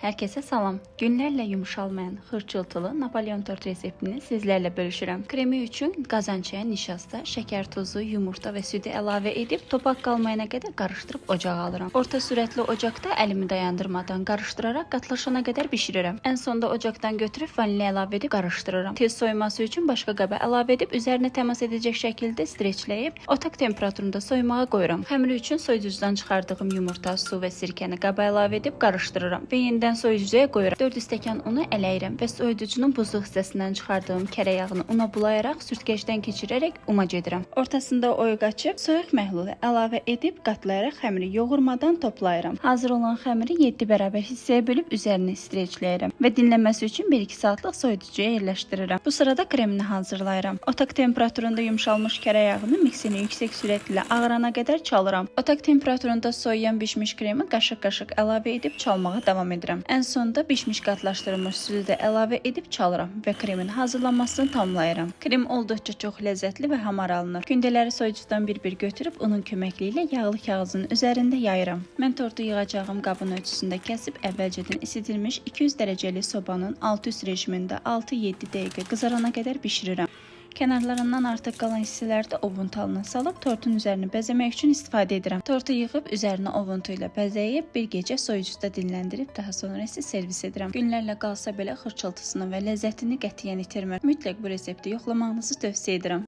Herkese salam. Günlərlə yumuşalmayan xırçıltılı Napolyon tort reseptini sizlərlə bölüşürəm. Kremi üçün qazançaya nişasta, şəkər tozu, yumurta və südü əlavə edib topaq qalmayana qədər qarışdırıb ocağa alıram. Orta sürətli ocaqda əlimi dayandırmadan qarışdıraraq qatlaşana qədər bişirirəm. Ən sonda ocaqdan götürüb vanilya əlavə edib qarışdırıram. Tez soyması üçün başqa qaba əlavə edib üzərinə təmas edəcək şəkildə streçləyib otaq temperaturunda soymağa qoyuram. Xəmiri üçün soyuducudan çıxardığım yumurta, su və sirkəni qaba əlavə edib qarışdırıram və yenidən soyuducuya qoyuram. 4 stəkan unu ələyirəm və soyuducunun buzlu hissəsindən çıxardığım kərə yağını una bulayaraq sürtkəcdən keçirərək umac edirəm. Ortasında oyuq açıb soyuq məhlulu əlavə edib qatlayaraq xəmiri yoğurmadan toplayıram. Hazır olan xəmiri 7 bərabər hissəyə bölüb üzərini streçləyirəm və dinlənməsi üçün 1-2 saatlıq soyuducuya yerləşdirirəm. Bu sırada kremini hazırlayıram. Otaq temperaturunda yumşalmış kərə yağını mikserin yüksək sürətlə ağarana qədər çalıram. Otaq temperaturunda soyuyan bişmiş kremi qaşıq-qaşıq əlavə edib çalmağa davam edirəm. Ən sonda bişmiş qatlaşdırılmış südü də əlavə edib çalıram və kremin hazırlanmasını tamamlayıram. Krem olduqca çox ləzzətli və hamar alınır. Gündələri soyucudan bir-bir götürüb onun köməkliyi ilə yağlı kağızın üzərində yayıram. Mən tortu yığacağım qabın ölçüsündə kəsib əvvəlcədən isidilmiş 200 dərəcəli sobanın alt üst rejimində 6-7 dəqiqə qızarana qədər bişirirəm. Kənarlarından artıq qalan hissələri də ovuntalına salıb tortun üzərini bəzəmək üçün istifadə edirəm. Tortu yığıb üzərinə ovuntu ilə bəzəyib bir gecə soyucuda dinləndirib daha sonra isə servis edirəm. Günlərlə qalsa belə xırçıltısını və ləzzətini qətiyyən itirmir. Mütləq bu resepti yoxlamağınızı tövsiyə edirəm.